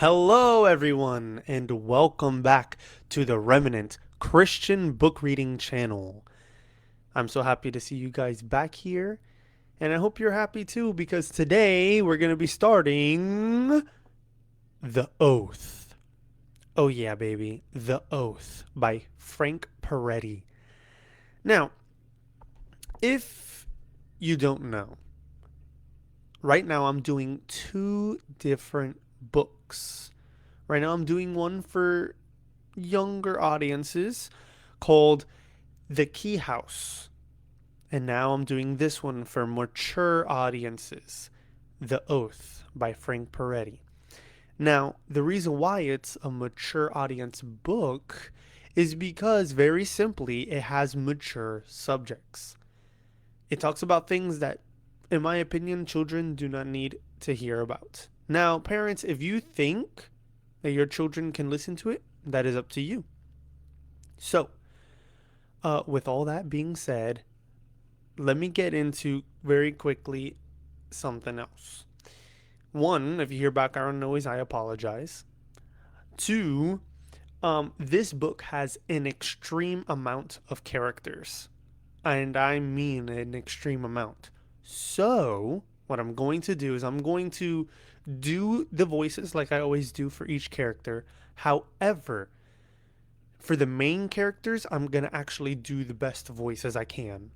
Hello, everyone, and welcome back to the Remnant Christian Book Reading channel. I'm so happy to see you guys back here, and I hope you're happy too because today we're going to be starting The Oath. Oh, yeah, baby, The Oath by Frank Peretti. Now, if you don't know, right now I'm doing two different books. Right now I'm doing one for younger audiences called The Key House. And now I'm doing this one for mature audiences, The Oath by Frank Peretti. Now, the reason why it's a mature audience book is because, very simply, it has mature subjects. It talks about things that, in my opinion, children do not need to hear about. Now, parents, if you think that your children can listen to it, that is up to you. So, with all that being said, let me get into very quickly something else. One, if you hear background noise, I apologize. Two, this book has an extreme amount of characters, and I mean an extreme amount. So, what I'm going to do is I'm going to do the voices like I always do for each character. However, for the main characters, I'm gonna actually do the best voice as I can.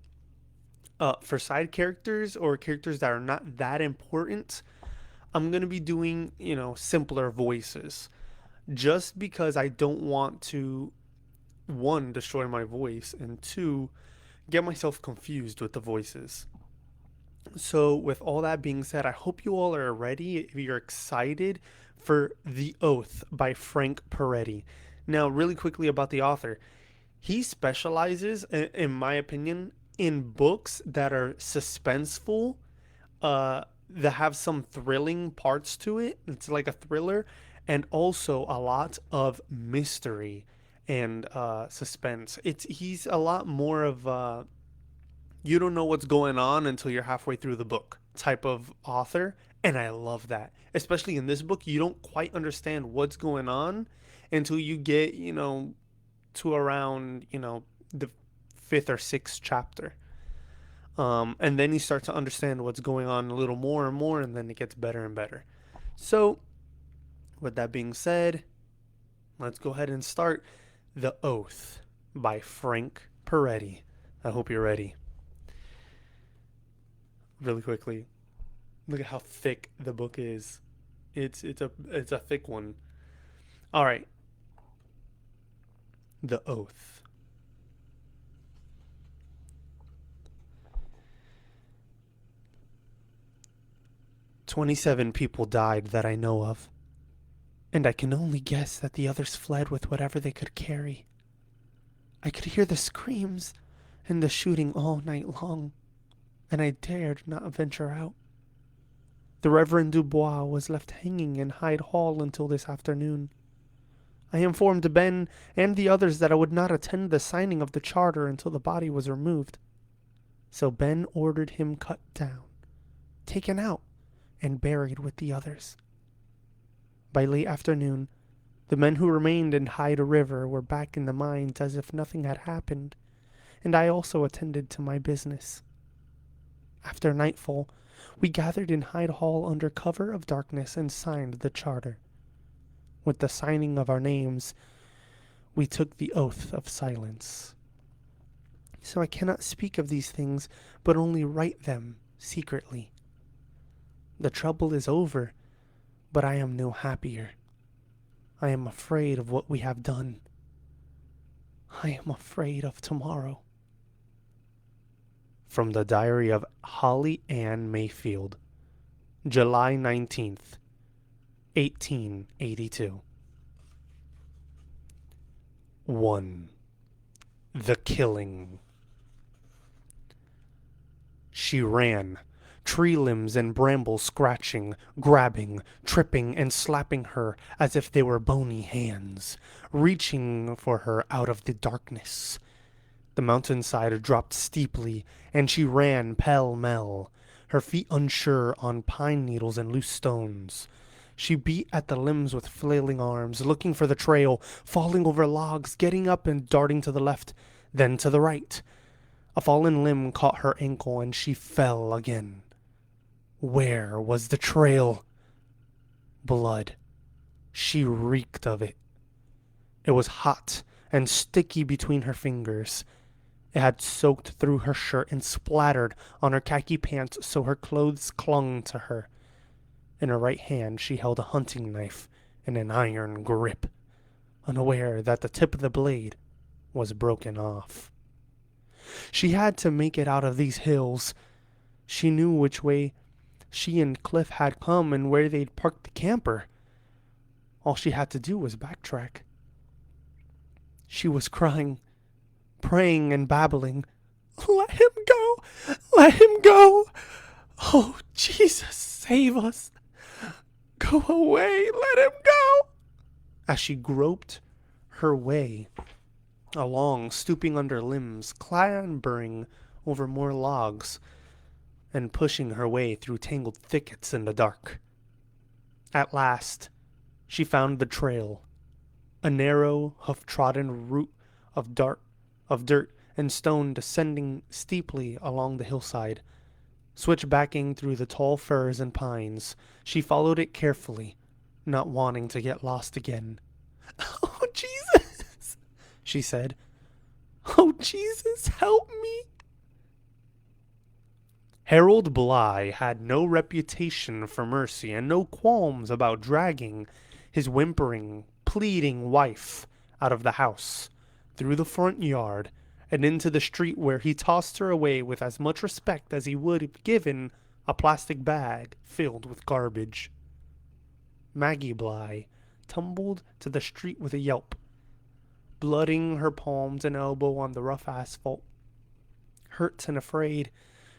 For side characters or characters that are not that important, I'm gonna be doing, simpler voices. Just because I don't want to, one, destroy my voice, and two, get myself confused with the voices. So, with all that being said, I hope you all are ready. If you're excited for The Oath by Frank Peretti. Now, really quickly about the author. He specializes, in my opinion, in books that are suspenseful, that have some thrilling parts to it. It's like a thriller, and also a lot of mystery and suspense. He's a lot more of you don't know what's going on until you're halfway through the book type of author, and I love that. Especially in this book, you don't quite understand what's going on until you get, to around, the fifth or sixth chapter. And then you start to understand what's going on a little more and more, and then it gets better and better. So, with that being said, let's go ahead and start The Oath by Frank Peretti. I hope you're ready. Really quickly, look at how thick the book is. It's a thick one. All right. The Oath. 27 people died that I know of, and I can only guess that the others fled with whatever they could carry. I could hear the screams and the shooting all night long, and I dared not venture out. The Reverend Dubois was left hanging in Hyde Hall until this afternoon. I informed Ben and the others that I would not attend the signing of the charter until the body was removed. So Ben ordered him cut down, taken out, and buried with the others. By late afternoon, the men who remained in Hyde River were back in the mines as if nothing had happened, and I also attended to my business. After nightfall, we gathered in Hyde Hall under cover of darkness and signed the charter. With the signing of our names, we took the oath of silence. So I cannot speak of these things, but only write them secretly. The trouble is over, but I am no happier. I am afraid of what we have done. I am afraid of tomorrow. From the diary of Holly Ann Mayfield, July 19th, 1882. 1. The Killing. She ran, tree limbs and brambles scratching, grabbing, tripping, and slapping her as if they were bony hands, reaching for her out of the darkness. The mountainside dropped steeply, and she ran pell-mell, her feet unsure on pine needles and loose stones. She beat at the limbs with flailing arms, looking for the trail, falling over logs, getting up and darting to the left, then to the right. A fallen limb caught her ankle and she fell again. Where was the trail? Blood. She reeked of it. It was hot and sticky between her fingers. It had soaked through her shirt and splattered on her khaki pants so her clothes clung to her. In her right hand she held a hunting knife in an iron grip, unaware that the tip of the blade was broken off. She had to make it out of these hills. She knew which way she and Cliff had come and where they'd parked the camper. All she had to do was backtrack. She was crying, praying and babbling. Let him go! Let him go! Oh, Jesus, save us! Go away! Let him go! As she groped her way along, stooping under limbs, clambering over more logs, and pushing her way through tangled thickets in the dark. At last, she found the trail, a narrow, hoof-trodden route of dirt and stone descending steeply along the hillside. Switchbacking through the tall firs and pines, she followed it carefully, not wanting to get lost again. "Oh, Jesus," she said. "Oh, Jesus, help me." Harold Bly had no reputation for mercy and no qualms about dragging his whimpering, pleading wife out of the house, through the front yard, and into the street where he tossed her away with as much respect as he would have given a plastic bag filled with garbage. Maggie Bly tumbled to the street with a yelp, blooding her palms and elbow on the rough asphalt. Hurt and afraid,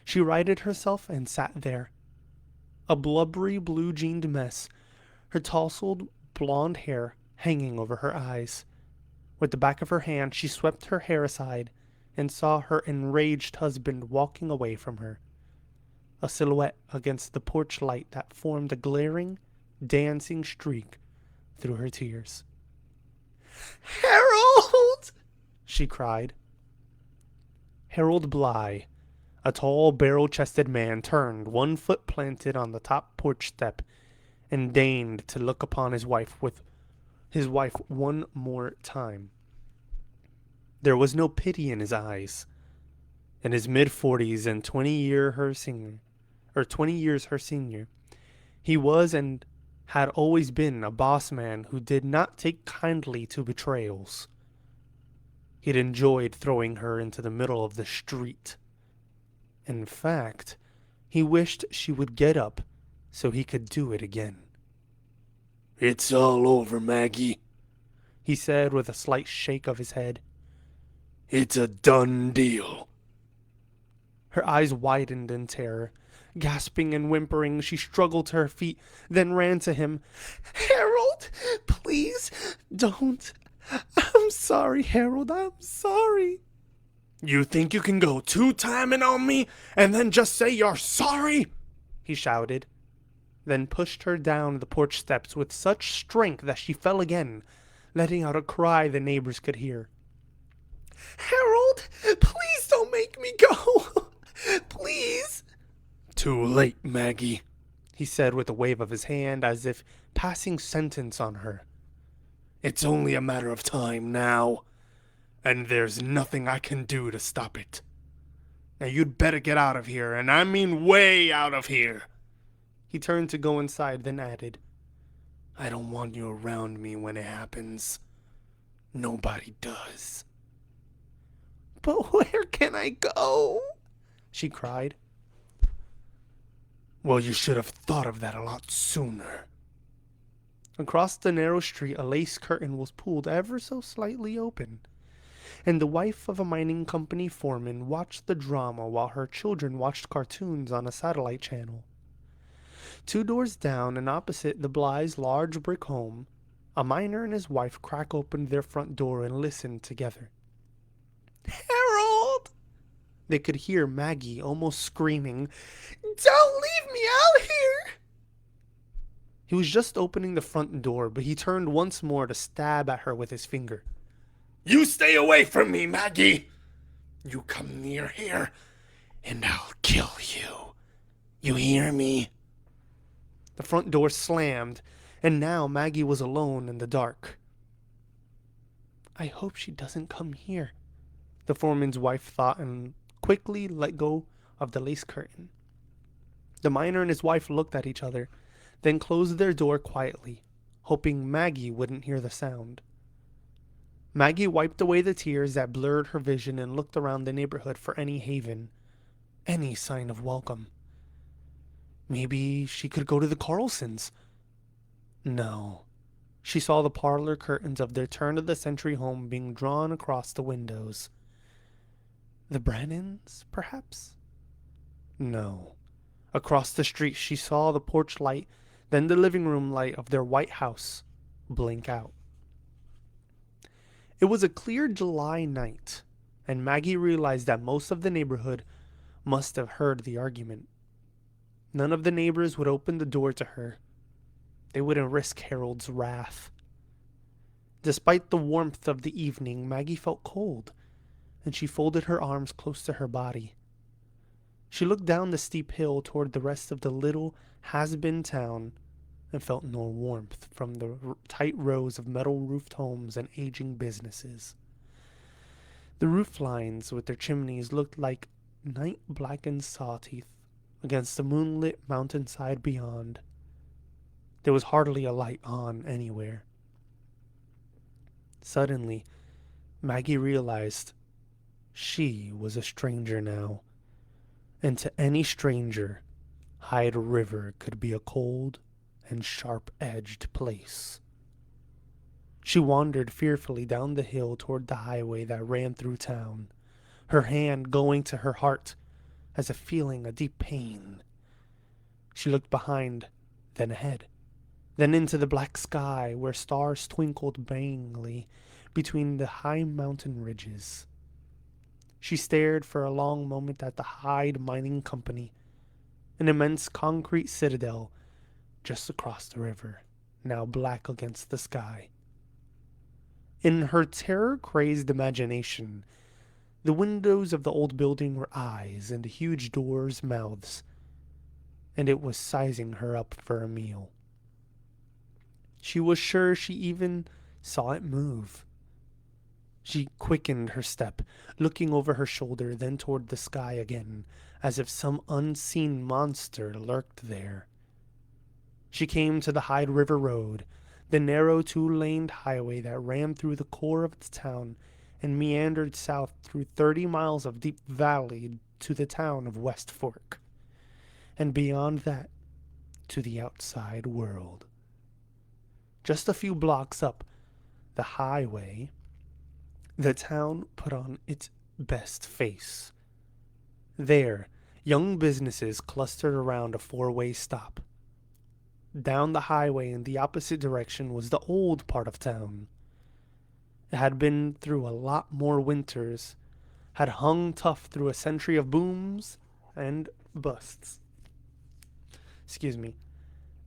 she righted herself and sat there, a blubbery blue-jeaned mess, her tousled blonde hair hanging over her eyes. With the back of her hand, she swept her hair aside and saw her enraged husband walking away from her, a silhouette against the porch light that formed a glaring, dancing streak through her tears. "Harold!" she cried. Harold Bly, a tall, barrel-chested man, turned, one foot planted on the top porch step, and deigned to look upon his wife one more time. There was no pity in his eyes. In his mid-40s and 20 years her senior, he was and had always been a boss man who did not take kindly to betrayals. He'd enjoyed throwing her into the middle of the street. In fact, he wished she would get up so he could do it again. "It's all over, Maggie," he said with a slight shake of his head. "It's a done deal." Her eyes widened in terror. Gasping and whimpering, she struggled to her feet, then ran to him. "Harold, please, don't. I'm sorry, Harold, I'm sorry." "You think you can go two-timing on me and then just say you're sorry?" he shouted, then pushed her down the porch steps with such strength that she fell again, letting out a cry the neighbors could hear. "Harold, please don't make me go. Please." "Too late, Maggie," he said with a wave of his hand as if passing sentence on her. "It's only a matter of time now, and there's nothing I can do to stop it. Now you'd better get out of here, and I mean way out of here." He turned to go inside, then added, "I don't want you around me when it happens. Nobody does." "But where can I go?" she cried. "Well, you should have thought of that a lot sooner." Across the narrow street, a lace curtain was pulled ever so slightly open, and the wife of a mining company foreman watched the drama while her children watched cartoons on a satellite channel. 2 doors down and opposite the Bly's large brick home, a miner and his wife crack opened their front door and listened together. "Harold!" They could hear Maggie almost screaming, "Don't leave me out here!" He was just opening the front door, but he turned once more to stab at her with his finger. You stay away from me, Maggie! You come near here, and I'll kill you. You hear me? The front door slammed, and now Maggie was alone in the dark. I hope she doesn't come here, the foreman's wife thought, and quickly let go of the lace curtain. The miner and his wife looked at each other, then closed their door quietly, hoping Maggie wouldn't hear the sound. Maggie wiped away the tears that blurred her vision and looked around the neighborhood for any haven, any sign of welcome. Maybe she could go to the Carlsons. No. She saw the parlor curtains of their turn-of-the-century home being drawn across the windows. The Brannons, perhaps? No. Across the street she saw the porch light, then the living room light of their white house blink out. It was a clear July night, and Maggie realized that most of the neighborhood must have heard the argument. None of the neighbors would open the door to her. They wouldn't risk Harold's wrath. Despite the warmth of the evening, Maggie felt cold, and she folded her arms close to her body. She looked down the steep hill toward the rest of the little has-been town and felt no warmth from the tight rows of metal-roofed homes and aging businesses. The roof lines with their chimneys looked like night-blackened saw-teeth against the moonlit mountainside beyond. There was hardly a light on anywhere. Suddenly, Maggie realized she was a stranger now, and to any stranger, Hyde River could be a cold and sharp-edged place. She wandered fearfully down the hill toward the highway that ran through town, her hand going to her heart as if feeling a deep pain. She looked behind, then ahead, then into the black sky where stars twinkled banely between the high mountain ridges. She stared for a long moment at the Hyde Mining Company, an immense concrete citadel just across the river, now black against the sky. In her terror-crazed imagination, the windows of the old building were eyes and the huge doors mouths, and it was sizing her up for a meal. She was sure she even saw it move. She quickened her step, looking over her shoulder, then toward the sky again, as if some unseen monster lurked there. She came to the Hyde River Road, the narrow two-laned highway that ran through the core of the town and meandered south through 30 miles of deep valley to the town of West Fork, and beyond that, to the outside world. Just a few blocks up the highway, the town put on its best face. There, young businesses clustered around a four-way stop. Down the highway in the opposite direction was the old part of town. It had been through a lot more winters, had hung tough through a century of booms and busts.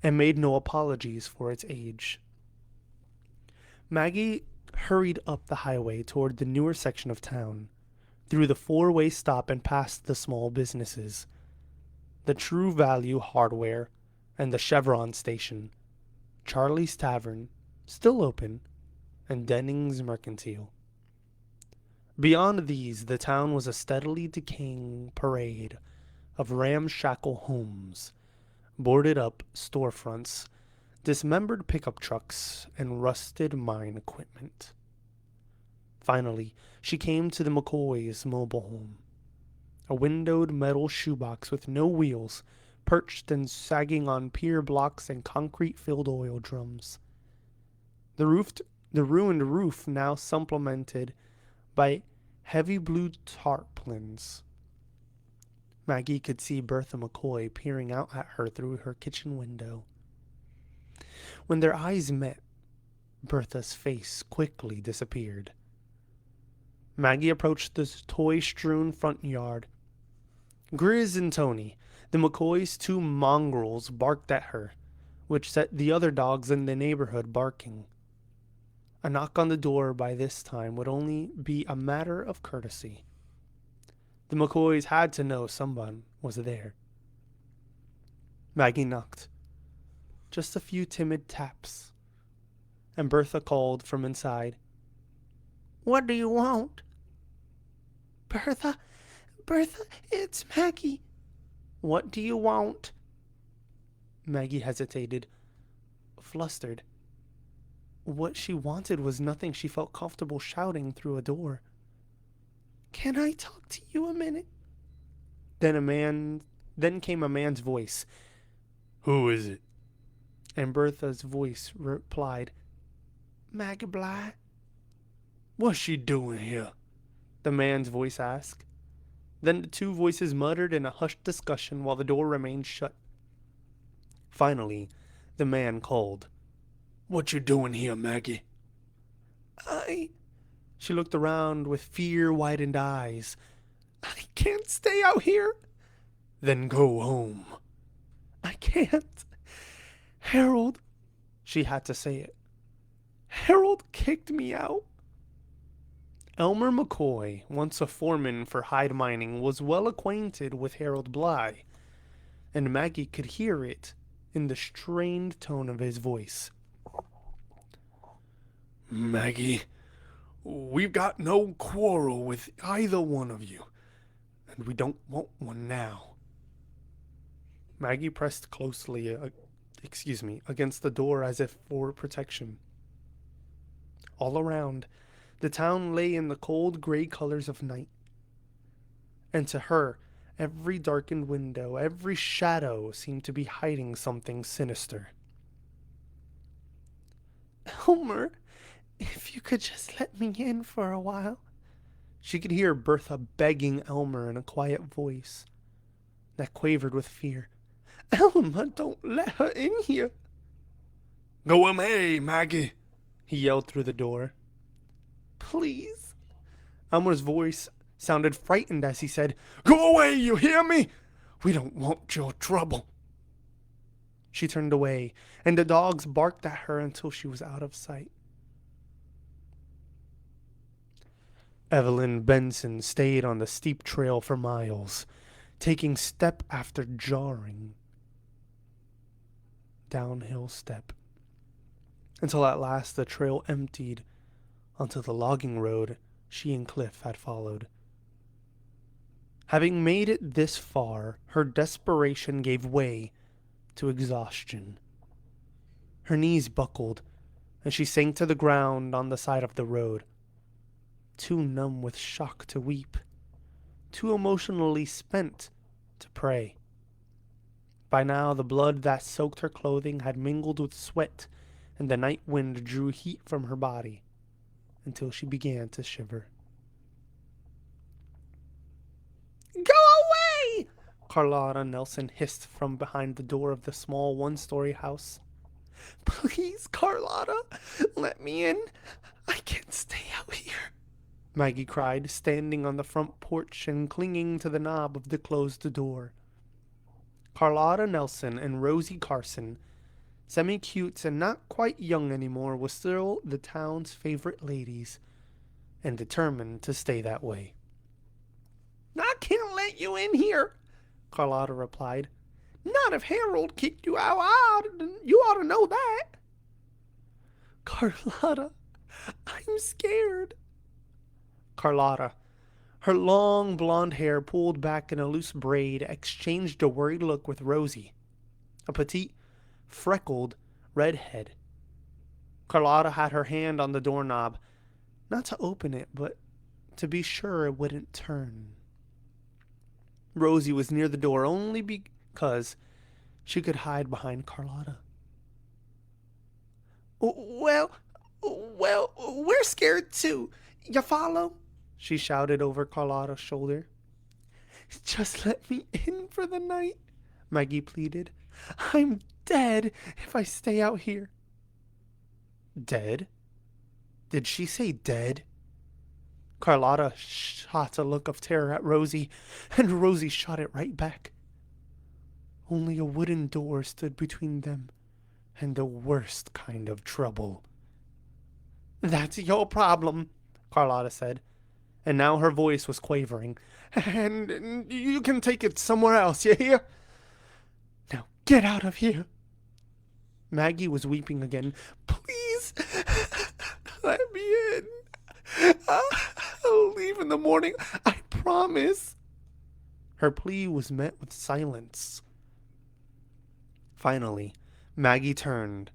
And made no apologies for its age. Maggie hurried up the highway toward the newer section of town, through the four-way stop and past the small businesses, the True Value Hardware, and the Chevron station, Charlie's Tavern, still open, and Denning's Mercantile. Beyond these, the town was a steadily decaying parade of ramshackle homes, boarded up storefronts, dismembered pickup trucks, and rusted mine equipment. Finally, she came to the McCoys' mobile home, a windowed metal shoebox with no wheels, perched and sagging on pier blocks and concrete-filled oil drums. The ruined roof now supplemented by heavy blue tarpaulins. Maggie could see Bertha McCoy peering out at her through her kitchen window. When their eyes met, Bertha's face quickly disappeared. Maggie approached the toy-strewn front yard. Grizz and Tony, the McCoys' two mongrels, barked at her, which set the other dogs in the neighborhood barking. A knock on the door by this time would only be a matter of courtesy. The McCoys had to know someone was there. Maggie knocked. Just a few timid taps, and Bertha called from inside. "What do you want?" "Bertha, Bertha, it's Maggie." "What do you want?" Maggie hesitated, flustered. What she wanted was nothing she felt comfortable shouting through a door. "Can I talk to you a minute?" Then came a man's voice. Who is it? And Bertha's voice replied, "Maggie Bly." What's she doing here? The man's voice asked. Then the two voices muttered in a hushed discussion while the door remained shut. Finally, the man called. What you doing here, Maggie? She looked around with fear-widened eyes. "I can't stay out here." Then go home. "I can't. Harold," she had to say it. "Harold kicked me out." Elmer McCoy, once a foreman for hide mining, was well acquainted with Harold Bly, and Maggie could hear it in the strained tone of his voice. Maggie, we've got no quarrel with either one of you, and we don't want one now. Maggie pressed closely, against the door as if for protection. All around, the town lay in the cold gray colors of night. And to her, every darkened window, every shadow seemed to be hiding something sinister. "Elmer, if you could just let me in for a while." She could hear Bertha begging Elmer in a quiet voice that quavered with fear. "Elmer, don't let her in here." Go away, Maggie, he yelled through the door. "Please." Elmer's voice sounded frightened as he said, Go away, you hear me? We don't want your trouble. She turned away, and the dogs barked at her until she was out of sight. Evelyn Benson stayed on the steep trail for miles, taking step after jarring downhill step, until at last the trail emptied onto the logging road she and Cliff had followed. Having made it this far, her desperation gave way to exhaustion. Her knees buckled, and she sank to the ground on the side of the road, too numb with shock to weep, too emotionally spent to pray. By now, the blood that soaked her clothing had mingled with sweat, and the night wind drew heat from her body until she began to shiver. "Go away!" Carlotta Nelson hissed from behind the door of the small one-story house. "Please, Carlotta, let me in. I can't stay out here," Maggie cried, standing on the front porch and clinging to the knob of the closed door. Carlotta Nelson and Rosie Carson, semi-cute and not quite young anymore, was still the town's favorite ladies, and determined to stay that way. "I can't let you in here," Carlotta replied. "Not if Harold kicked you out. You ought to know that." "Carlotta, I'm scared." Carlotta, her long blonde hair pulled back in a loose braid, exchanged a worried look with Rosie, a petite, freckled redhead. Carlotta had her hand on the doorknob, not to open it, but to be sure it wouldn't turn. Rosie was near the door only because she could hide behind Carlotta. Well, we're scared too. You follow?" she shouted over Carlotta's shoulder. "Just let me in for the night," Maggie pleaded. "I'm dead if I stay out here." "Dead? Did she say dead?" Carlotta shot a look of terror at Rosie, and Rosie shot it right back. Only a wooden door stood between them, and the worst kind of trouble. That's your problem, Carlotta said, and now her voice was quavering. And you can take it somewhere else, you hear? Now get out of here. Maggie was weeping again. Please, let me in. I'll leave in the morning, I promise. Her plea was met with silence. Finally, Maggie turned,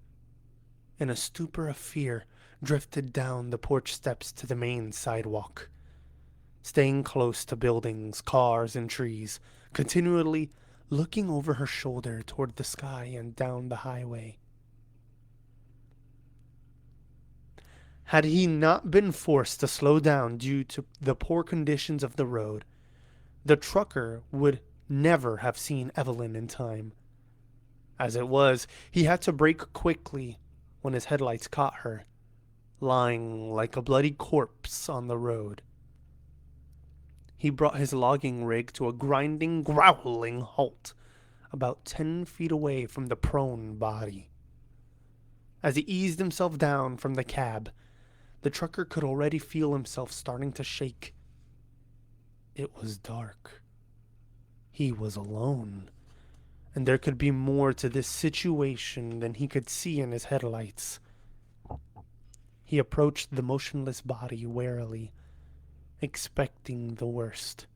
and a stupor of fear drifted down the porch steps to the main sidewalk. Staying close to buildings, cars, and trees, continually looking over her shoulder toward the sky and down the highway. Had he not been forced to slow down due to the poor conditions of the road, the trucker would never have seen Evelyn in time. As it was, he had to brake quickly when his headlights caught her, lying like a bloody corpse on the road. He brought his logging rig to a grinding, growling halt about 10 feet away from the prone body. As he eased himself down from the cab, the trucker could already feel himself starting to shake. It was dark. He was alone, and there could be more to this situation than he could see in his headlights. He approached the motionless body warily, expecting the worst.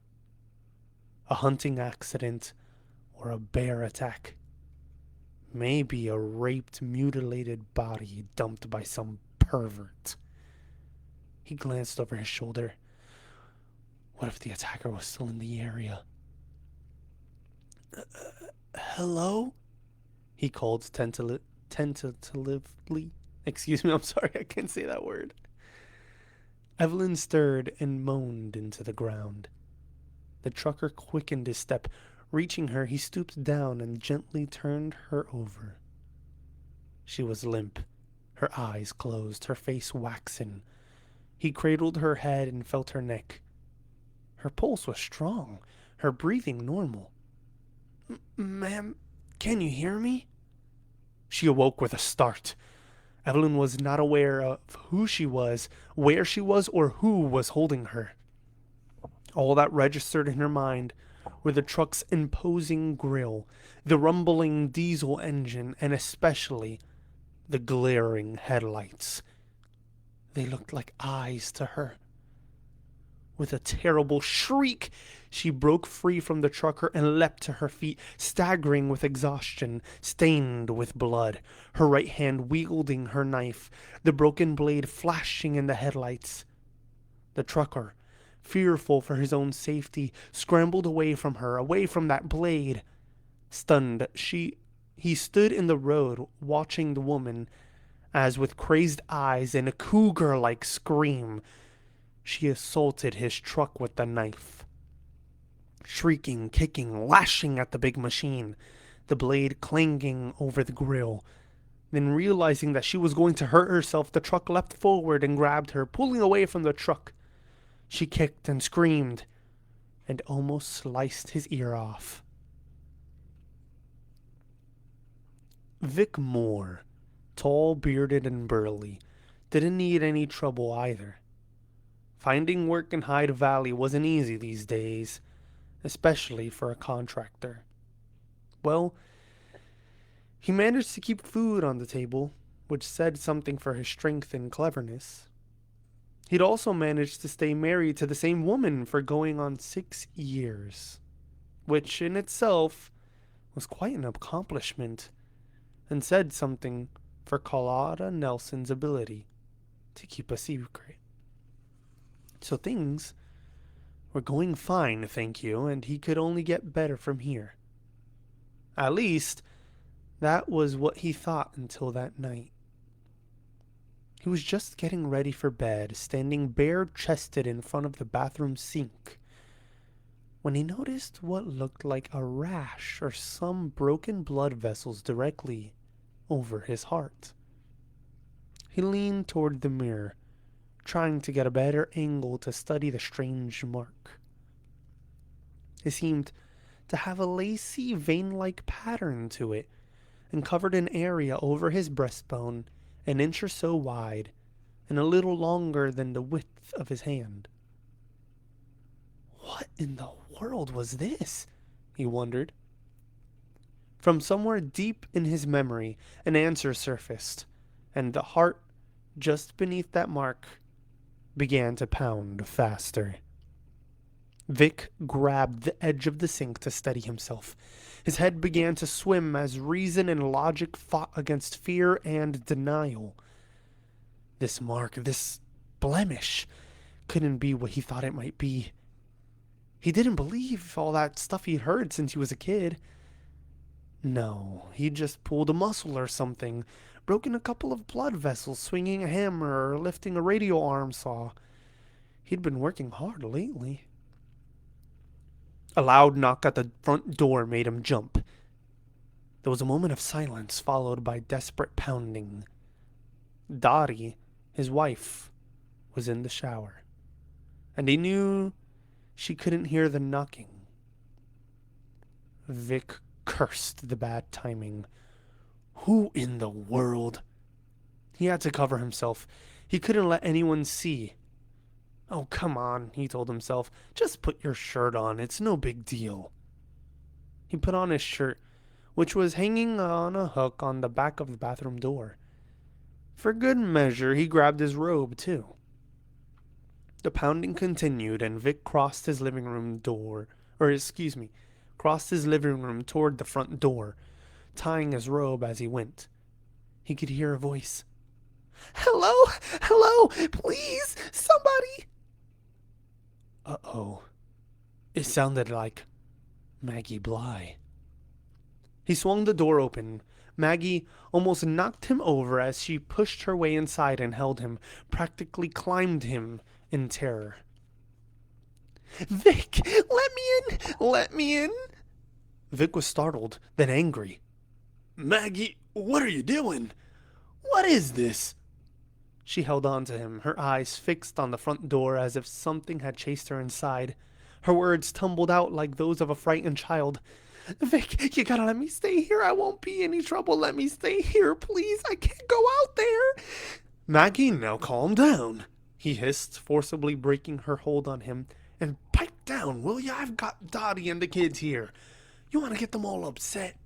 A hunting accident or a bear attack. Maybe a raped, mutilated body dumped by some pervert. He glanced over his shoulder. What if the attacker was still in the area? Hello? He called tentatively. Excuse me, I'm sorry, I can't say that word. Evelyn stirred and moaned into the ground. The trucker quickened his step. Reaching her, he stooped down and gently turned her over. She was limp, her eyes closed, her face waxen. He cradled her head and felt her neck. Her pulse was strong, her breathing normal. Ma'am, can you hear me? She awoke with a start. Evelyn was not aware of who she was, where she was, or who was holding her. All that registered in her mind were the truck's imposing grille, the rumbling diesel engine, and especially the glaring headlights. They looked like eyes to her. With a terrible shriek, she broke free from the trucker and leapt to her feet, staggering with exhaustion, stained with blood, her right hand wielding her knife, the broken blade flashing in the headlights. The trucker, fearful for his own safety, scrambled away from her, away from that blade. Stunned, he stood in the road, watching the woman, as with crazed eyes and a cougar-like scream, she assaulted his truck with the knife. Shrieking, kicking, lashing at the big machine, the blade clanging over the grill. Then realizing that she was going to hurt herself, the truck leapt forward and grabbed her, pulling away from the truck. She kicked and screamed, and almost sliced his ear off. Vic Moore, tall, bearded, and burly, didn't need any trouble either. Finding work in Hyde Valley wasn't easy these days, especially for a contractor. Well, he managed to keep food on the table, which said something for his strength and cleverness. He'd also managed to stay married to the same woman for going on 6 years, which in itself was quite an accomplishment, and said something for Carlotta Nelson's ability to keep a secret. So things were going fine, thank you, and he could only get better from here. At least, that was what he thought until that night. He was just getting ready for bed, standing bare-chested in front of the bathroom sink, when he noticed what looked like a rash or some broken blood vessels directly over his heart. He leaned toward the mirror, trying to get a better angle to study the strange mark. It seemed to have a lacy, vein-like pattern to it, and covered an area over his breastbone an inch or so wide and a little longer than the width of his hand. What in the world was this? He wondered. From somewhere deep in his memory, an answer surfaced, and the heart just beneath that mark began to pound faster. Vic grabbed the edge of the sink to steady himself. His head began to swim as reason and logic fought against fear and denial. This mark, this blemish, couldn't be what he thought it might be. He didn't believe all that stuff he'd heard since he was a kid. No, he just pulled a muscle or something, broken a couple of blood vessels, swinging a hammer or lifting a radio arm saw. He'd been working hard lately. A loud knock at the front door made him jump. There was a moment of silence, followed by desperate pounding. Dottie, his wife, was in the shower, and he knew she couldn't hear the knocking. Vic cursed the bad timing. Who in the world? He had to cover himself. He couldn't let anyone see. Oh, come on, he told himself. Just put your shirt on. It's no big deal. He put on his shirt, which was hanging on a hook on the back of the bathroom door. For good measure, he grabbed his robe, too. The pounding continued, and Vic crossed his living room toward the front door, tying his robe as he went. He could hear a voice. Hello? Hello? Please? Somebody? Uh-oh. It sounded like Maggie Bly. He swung the door open. Maggie almost knocked him over as she pushed her way inside and held him, practically climbed him in terror. Vic, let me in! Let me in! Vic was startled, then angry. Maggie, what are you doing? What is this? She held on to him, her eyes fixed on the front door as if something had chased her inside. Her words tumbled out like those of a frightened child. Vic, you gotta let me stay here. I won't be any trouble. Let me stay here, please. I can't go out there. Maggie, now calm down, he hissed, forcibly breaking her hold on him. And pipe down, will ya? I've got Dottie and the kids here. You want to get them all upset?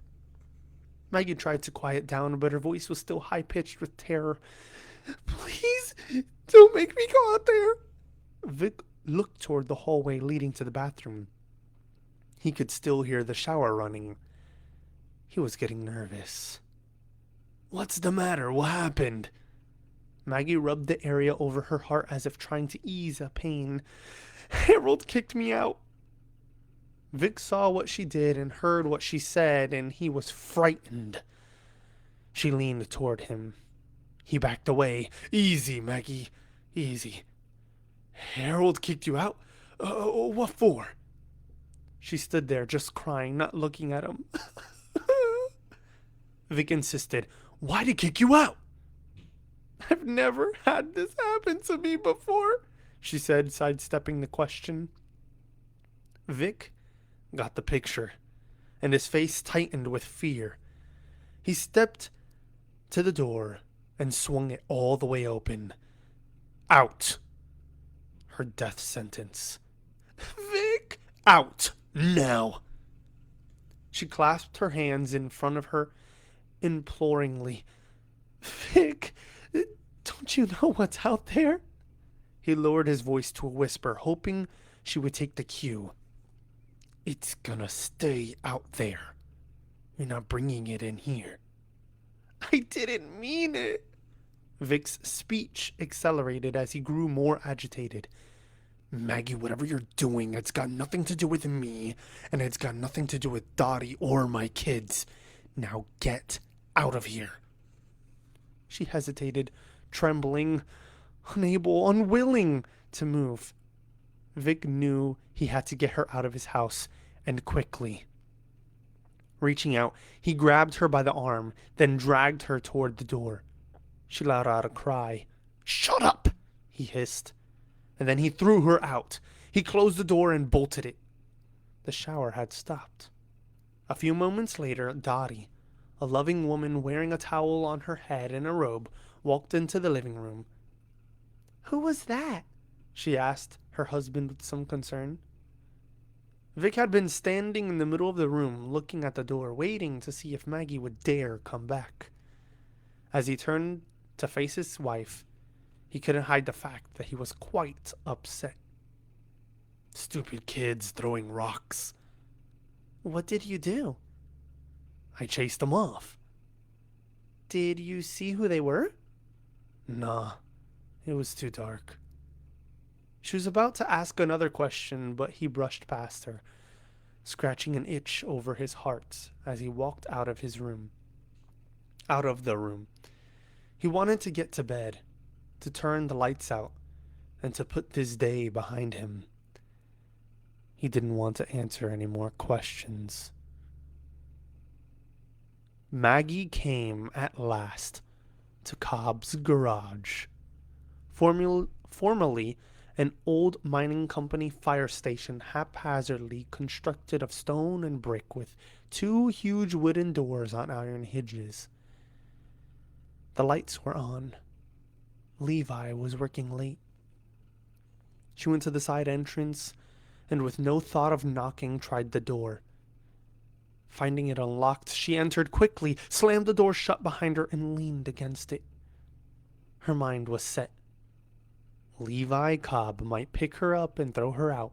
Maggie tried to quiet down, but her voice was still high-pitched with terror. Please, don't make me go out there. Vic looked toward the hallway leading to the bathroom. He could still hear the shower running. He was getting nervous. What's the matter? What happened? Maggie rubbed the area over her heart as if trying to ease a pain. Harold kicked me out. Vic saw what she did and heard what she said, and he was frightened. She leaned toward him. He backed away. Easy, Maggie. Easy. Harold kicked you out? What for? She stood there, just crying, not looking at him. Vic insisted. Why'd he kick you out? I've never had this happen to me before, she said, sidestepping the question. Vic got the picture, and his face tightened with fear. He stepped to the door and swung it all the way open. Out. Her death sentence. Vic! Out! Now! She clasped her hands in front of her imploringly. Vic, don't you know what's out there? He lowered his voice to a whisper, hoping she would take the cue. It's gonna stay out there. You're not bringing it in here. I didn't mean it. Vic's speech accelerated as he grew more agitated. Maggie, whatever you're doing, it's got nothing to do with me, and it's got nothing to do with Dottie or my kids. Now get out of here. She hesitated, trembling, unable, unwilling to move. Vic knew he had to get her out of his house, and quickly. Reaching out, he grabbed her by the arm, then dragged her toward the door. She let out a cry. Shut up! He hissed, and then he threw her out. He closed the door and bolted it. The shower had stopped. A few moments later, Dottie, A loving woman wearing a towel on her head and a robe walked into the living room. "Who was that?" she asked her husband with some concern. Vic had been standing in the middle of the room, looking at the door, waiting to see if Maggie would dare come back. As he turned to face his wife, he couldn't hide the fact that he was quite upset. Stupid kids throwing rocks. "What did you do?" I chased them off. "Did you see who they were?" Nah, it was too dark. She was about to ask another question, but he brushed past her, scratching an itch over his heart as he walked out of his room. Out of the room. He wanted to get to bed, to turn the lights out, and to put this day behind him. He didn't want to answer any more questions. Maggie came at last to Cobb's garage, formerly an old mining company fire station haphazardly constructed of stone and brick with two huge wooden doors on iron hinges. The lights were on. Levi was working late. She went to the side entrance and with no thought of knocking tried the door. Finding it unlocked, she entered quickly, slammed the door shut behind her, and leaned against it. Her mind was set. Levi Cobb might pick her up and throw her out,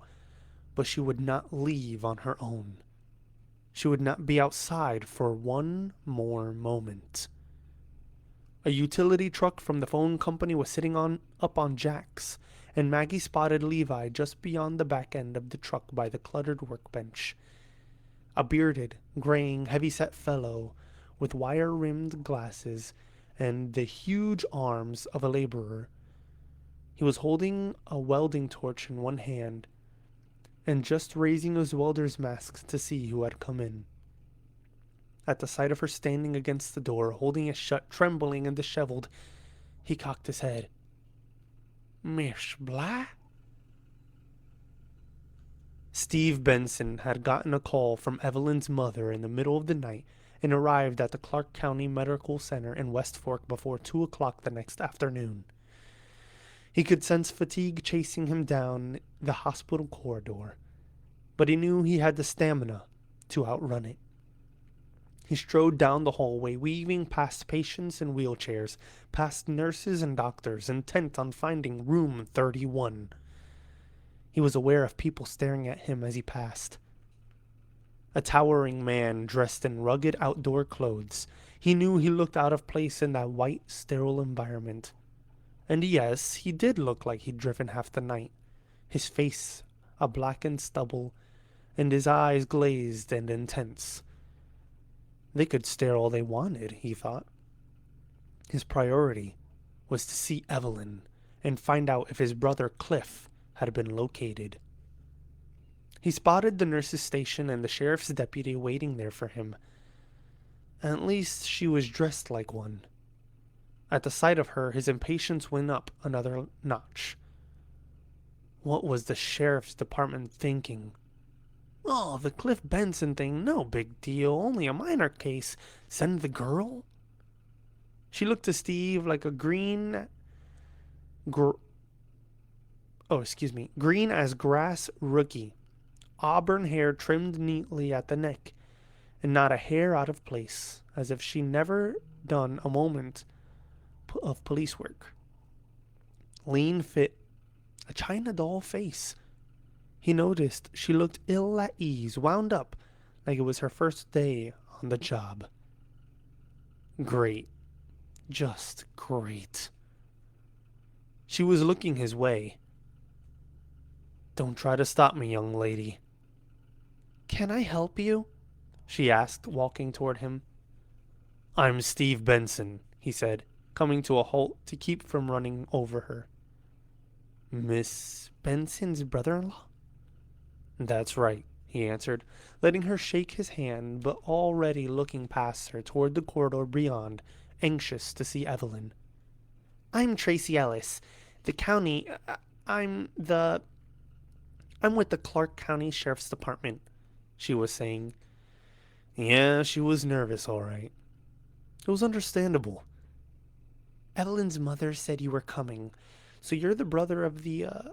but she would not leave on her own. She would not be outside for one more moment. A utility truck from the phone company was sitting up on jacks, and Maggie spotted Levi just beyond the back end of the truck by the cluttered workbench. A bearded, graying, heavy-set fellow with wire-rimmed glasses and the huge arms of a laborer. He was holding a welding torch in one hand and just raising his welder's mask to see who had come in. At the sight of her standing against the door, holding it shut, trembling and disheveled, he cocked his head. "Miss Bly?" Steve Benson had gotten a call from Evelyn's mother in the middle of the night and arrived at the Clark County Medical Center in West Fork before 2 o'clock the next afternoon. He could sense fatigue chasing him down the hospital corridor, but he knew he had the stamina to outrun it. He strode down the hallway, weaving past patients in wheelchairs, past nurses and doctors, intent on finding room 31. He was aware of people staring at him as he passed. A towering man dressed in rugged outdoor clothes. He knew he looked out of place in that white, sterile environment. And yes, he did look like he'd driven half the night. His face a blackened stubble, and his eyes glazed and intense. They could stare all they wanted, he thought. His priority was to see Evelyn and find out if his brother Cliff had been located. He spotted the nurse's station and the sheriff's deputy waiting there for him. At least she was dressed like one. At the sight of her, his impatience went up another notch. What was the sheriff's department thinking? "Oh, the Cliff Benson thing, no big deal, only a minor case. Send the girl?" She looked to Steve like a green as grass rookie. Auburn hair trimmed neatly at the neck, and not a hair out of place, as if she never done a moment of police work. Lean fit, a china doll face. He noticed she looked ill at ease, wound up, like it was her first day on the job. Great. Just great. She was looking his way. "Don't try to stop me, young lady." "Can I help you?" she asked, walking toward him. "I'm Steve Benson," he said, coming to a halt to keep from running over her. "Miss Benson's brother-in-law?" "That's right," he answered, letting her shake his hand, but already looking past her toward the corridor beyond, anxious to see Evelyn. "I'm Tracy Ellis. The county... I'm with the Clark County Sheriff's Department," she was saying. Yeah, she was nervous, all right. It was understandable. Evelyn's mother said you were coming, so you're the brother of uh...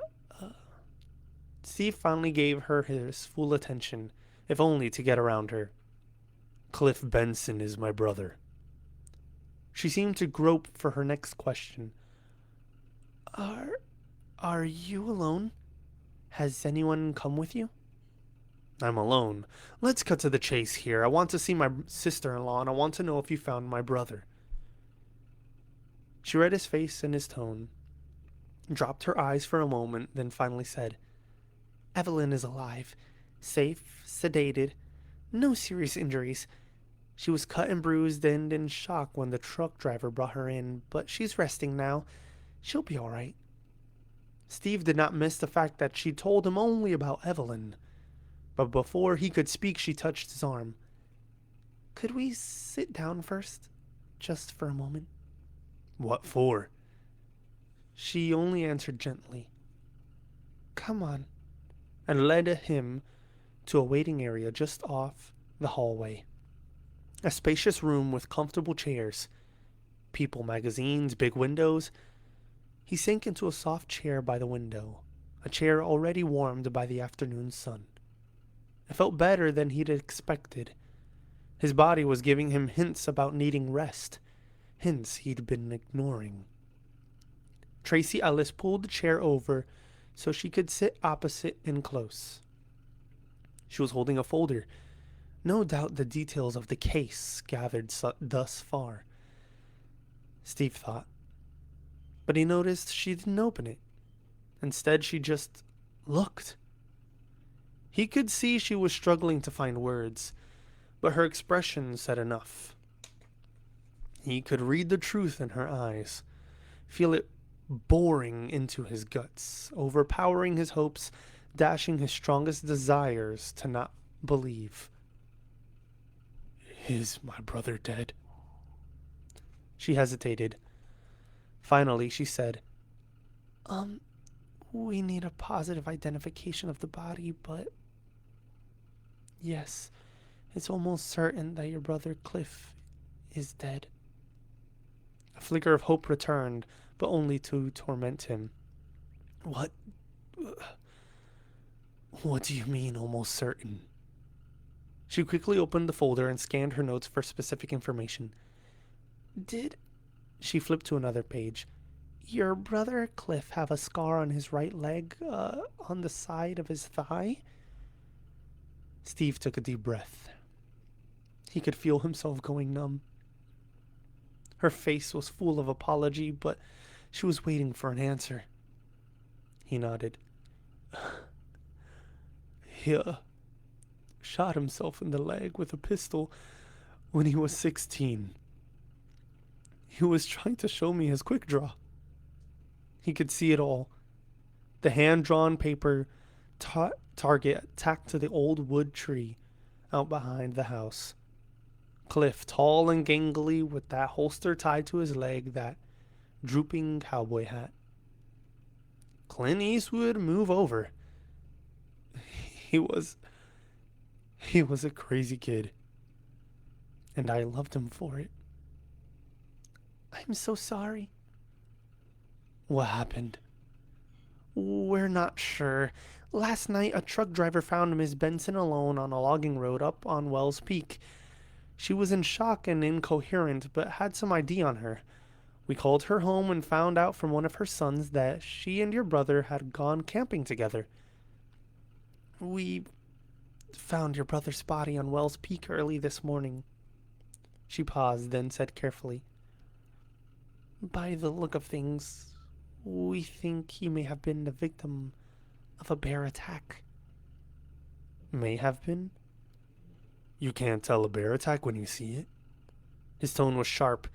Steve finally gave her his full attention, if only to get around her. Cliff Benson is my brother. She seemed to grope for her next question. Are are you alone? Has anyone come with you? I'm alone. Let's cut to the chase here. I want to see my sister-in-law, and I want to know if you found my brother. She read his face and his tone, dropped her eyes for a moment, then finally said, Evelyn is alive, safe, sedated, no serious injuries. She was cut and bruised and in shock when the truck driver brought her in, but she's resting now. She'll be all right. Steve did not miss the fact that she told him only about Evelyn. But before he could speak, she touched his arm. Could we sit down first? Just for a moment? What for? She only answered gently. Come on. And led him to a waiting area just off the hallway. A spacious room with comfortable chairs, People magazines, big windows. He sank into a soft chair by the window, a chair already warmed by the afternoon sun. It felt better than he'd expected. His body was giving him hints about needing rest, hints he'd been ignoring. Tracy Ellis pulled the chair over so she could sit opposite and close. She was holding a folder, no doubt the details of the case gathered thus far, Steve thought. But he noticed she didn't open it. Instead, she just looked. He could see she was struggling to find words, but her expression said enough. He could read the truth in her eyes, feel it boring into his guts, overpowering his hopes, dashing his strongest desires to not believe. Is my brother dead? She hesitated. Finally, she said, we need a positive identification of the body, but yes, it's almost certain that your brother Cliff is dead. A flicker of hope returned, but only to torment him. What? What do you mean, almost certain? She quickly opened the folder and scanned her notes for specific information. Did... She flipped to another page. Your brother Cliff have a scar on his right leg, on the side of his thigh? Steve took a deep breath. He could feel himself going numb. Her face was full of apology, but she was waiting for an answer. He nodded. He shot himself in the leg with a pistol when he was 16. He was trying to show me his quick draw. He could see it all. The hand-drawn paper target tacked to the old wood tree out behind the house. Cliff, tall and gangly, with that holster tied to his leg, that drooping cowboy hat. Clint Eastwood, move over. He was a crazy kid, and I loved him for it. I'm so sorry. What happened? We're not sure. Last night, a truck driver found Miss Benson alone on a logging road up on Wells Peak. She was in shock and incoherent, but had some ID on her. We called her home and found out from one of her sons that she and your brother had gone camping together. We found your brother's body on Wells Peak early this morning. She paused, then said carefully, by the look of things, we think he may have been the victim of a bear attack. May have been? You can't tell a bear attack when you see it? His tone was sharp.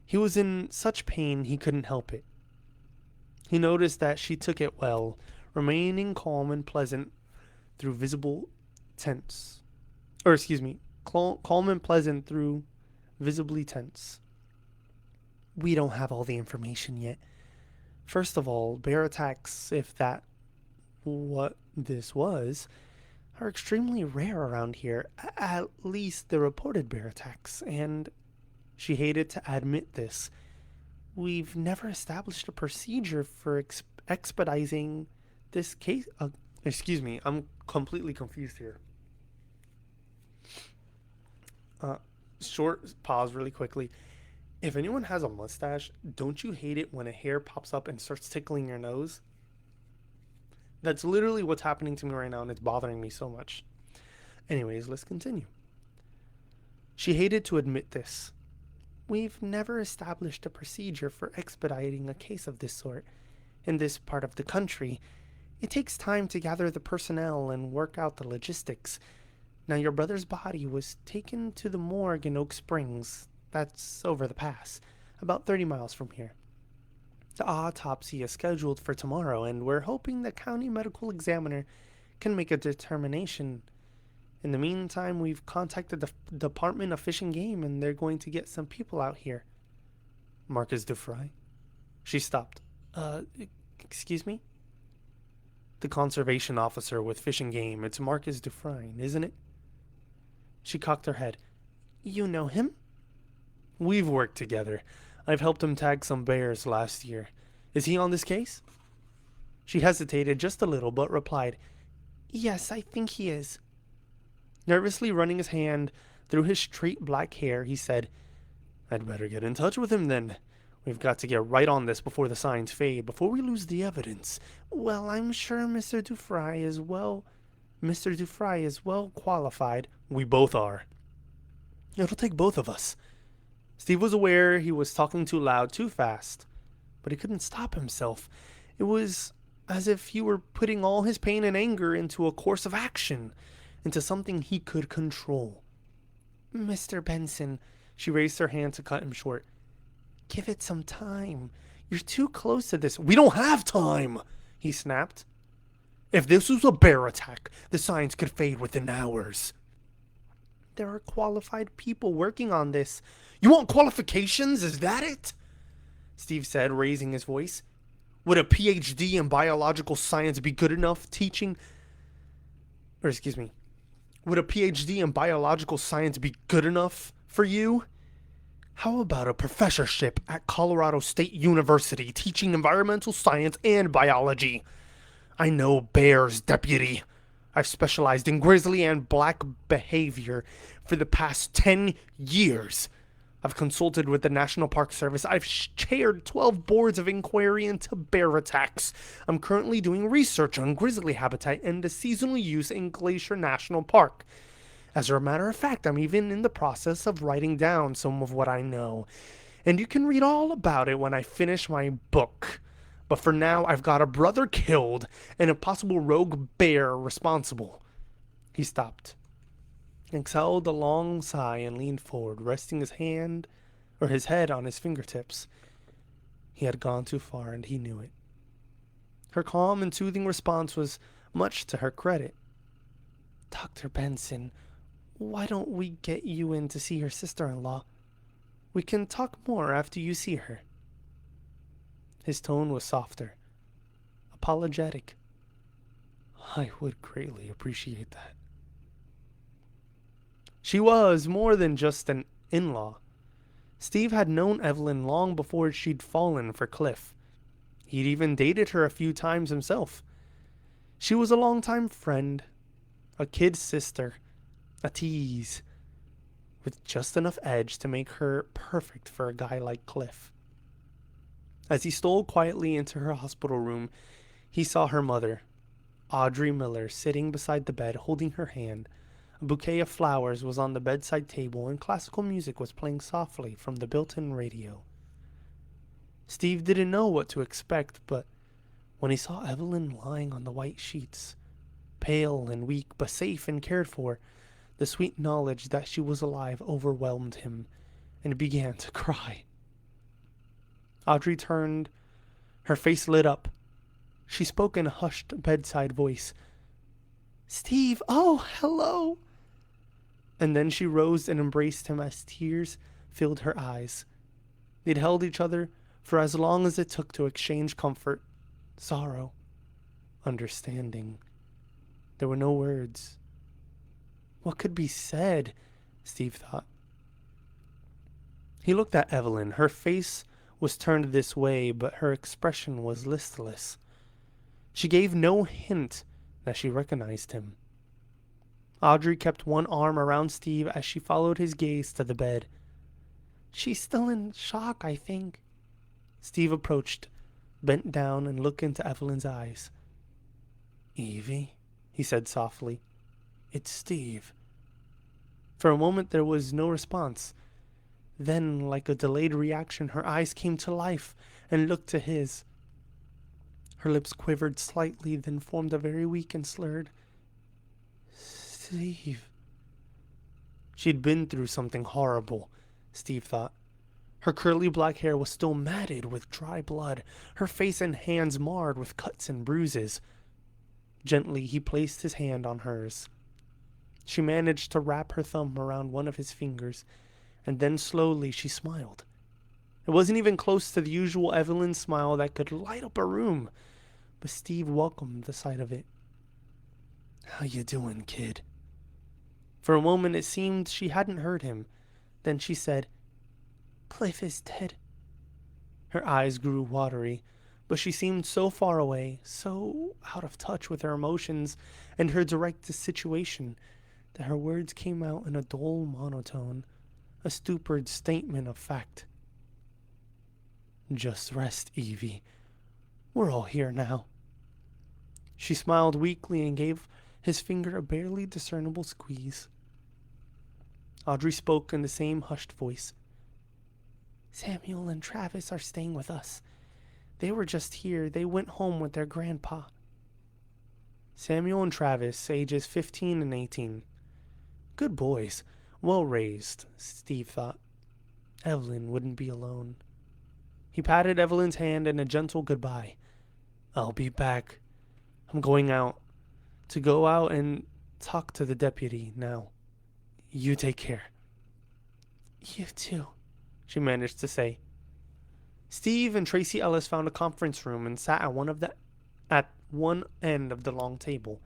He was in such pain he couldn't help it. He noticed that she took it well, remaining calm and pleasant through visible tense. Calm and pleasant through visibly tense. We don't have all the information yet. First of all, bear attacks, if that what this was, are extremely rare around here. At least the reported bear attacks. And She hated to admit this. We've never established a procedure for expediting this case. Excuse me, I'm completely confused here. Uh, Short pause really quickly. If anyone has a mustache, don't you hate it when a hair pops up and starts tickling your nose? That's literally what's happening to me right now, and it's bothering me so much. Anyways, let's continue. She hated to admit this. We've never established a procedure for expediting a case of this sort. In this part of the country, it takes time to gather the personnel and work out the logistics. Now, your brother's body was taken to the morgue in Oak Springs. That's over the pass, about 30 miles from here. The autopsy is scheduled for tomorrow, and we're hoping the county medical examiner can make a determination. In the meantime, we've contacted the Department of Fish and Game, and they're going to get some people out here. Marcus Dufresne? She stopped. Uh, excuse me? The conservation officer with Fish and Game. It's Marcus Dufresne, isn't it? She cocked her head. You know him? We've worked together. I've helped him tag some bears last year. Is he on this case? She hesitated just a little, but replied, Yes, I think he is. Nervously running his hand through his straight black hair, he said, I'd better get in touch with him then. We've got to get right on this before the signs fade, before we lose the evidence. Well, I'm sure Mr. Dufresne is well qualified. We both are. It'll take both of us. Steve was aware he was talking too loud, too fast, but he couldn't stop himself. It was as if he were putting all his pain and anger into a course of action, into something he could control. Mr. Benson, she raised her hand to cut him short. Give it some time. You're too close to this. We don't have time, he snapped. If this was a bear attack, the signs could fade within hours. There are qualified people working on this. You want qualifications? Is that it? Steve said, raising his voice. Would a PhD in biological science be good enough teaching... Would a PhD in biological science be good enough for you? How about a professorship at Colorado State University teaching environmental science and biology? I know bears, deputy. I've specialized in grizzly and black behavior for the past 10 years. I've consulted with the National Park Service. I've chaired 12 boards of inquiry into bear attacks. I'm currently doing research on grizzly habitat and the seasonal use in Glacier National Park. As a matter of fact, I'm even in the process of writing down some of what I know. And you can read all about it when I finish my book. But for now, I've got a brother killed and a possible rogue bear responsible. He stopped, exhaled a long sigh, and leaned forward, resting his head on his fingertips. He had gone too far, and he knew it. Her calm and soothing response was much to her credit. Dr. Benson, why don't we get you in to see your sister-in-law? We can talk more after you see her. His tone was softer, apologetic. I would greatly appreciate that. She was more than just an in-law. Steve had known Evelyn long before she'd fallen for Cliff. He'd even dated her a few times himself. She was a longtime friend, a kid sister, a tease, with just enough edge to make her perfect for a guy like Cliff. As he stole quietly into her hospital room, he saw her mother, Audrey Miller, sitting beside the bed, holding her hand. A bouquet of flowers was on the bedside table, and classical music was playing softly from the built-in radio. Steve didn't know what to expect, but when he saw Evelyn lying on the white sheets, pale and weak but safe and cared for, the sweet knowledge that she was alive overwhelmed him, and he began to cry. Audrey turned, her face lit up. She spoke in a hushed bedside voice. Steve, oh, hello. And then she rose and embraced him as tears filled her eyes. They'd held each other for as long as it took to exchange comfort, sorrow, understanding. There were no words. What could be said? Steve thought. He looked at Evelyn. Her face was turned this way, but her expression was listless. She gave no hint that she recognized him. Audrey kept one arm around Steve as she followed his gaze to the bed. She's still in shock, I think. Steve approached, bent down, and looked into Evelyn's eyes. Evie, he said softly. It's Steve. For a moment there was no response. Then, like a delayed reaction, her eyes came to life and looked to his. Her lips quivered slightly, then formed a very weak and slurred Steve. She'd been through something horrible, Steve thought. Her curly black hair was still matted with dry blood, her face and hands marred with cuts and bruises. Gently, he placed his hand on hers. She managed to wrap her thumb around one of his fingers, and then slowly she smiled. It wasn't even close to the usual Evelyn smile that could light up a room, but Steve welcomed the sight of it. How you doing, kid? For a moment it seemed she hadn't heard him. Then she said, Cliff is dead. Her eyes grew watery, but she seemed so far away, so out of touch with her emotions and her direct situation, that her words came out in a dull monotone, a stupid statement of fact. Just rest, Evie. We're all here now. She smiled weakly and gave his finger a barely discernible squeeze. Audrey spoke in the same hushed voice. Samuel and Travis are staying with us. They were just here. They went home with their grandpa. Samuel and Travis, ages 15 and 18. Good boys. Well raised, Steve thought. Evelyn wouldn't be alone. He patted Evelyn's hand in a gentle goodbye. I'll be back. I'm going out. To go out and talk to the deputy now. You take care. You too, she managed to say. Steve and Tracy Ellis found a conference room and sat at one end of the long table.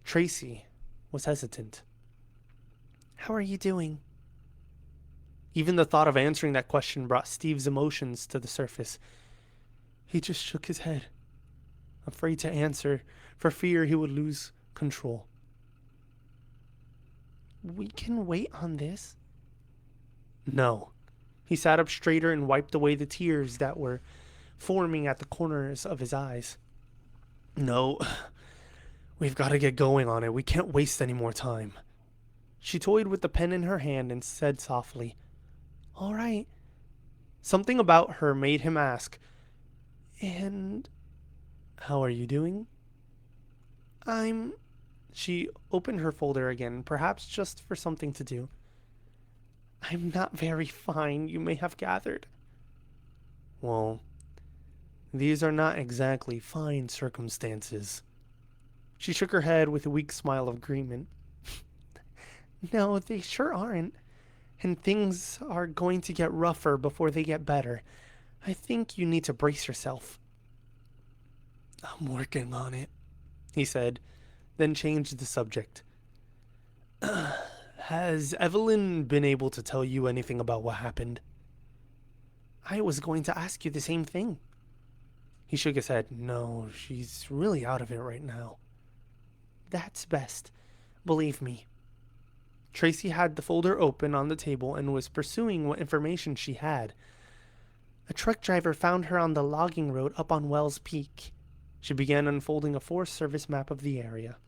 Tracy was hesitant. How are you doing? Even the thought of answering that question brought Steve's emotions to the surface. He just shook his head, afraid to answer, for fear he would lose control. We can wait on this. No. He sat up straighter and wiped away the tears that were forming at the corners of his eyes. No. We've got to get going on it. We can't waste any more time. She toyed with the pen in her hand and said softly, All right. Something about her made him ask, And how are you doing? She opened her folder again, perhaps just for something to do. I'm not very fine, you may have gathered. Well, these are not exactly fine circumstances. She shook her head with a weak smile of agreement. No, they sure aren't. And things are going to get rougher before they get better. I think you need to brace yourself. I'm working on it, he said, then changed the subject. Has Evelyn been able to tell you anything about what happened? I was going to ask you the same thing. He shook his head. No, she's really out of it right now. That's best. Believe me. Tracy had the folder open on the table and was pursuing what information she had. A truck driver found her on the logging road up on Wells Peak. She began unfolding a Forest Service map of the area.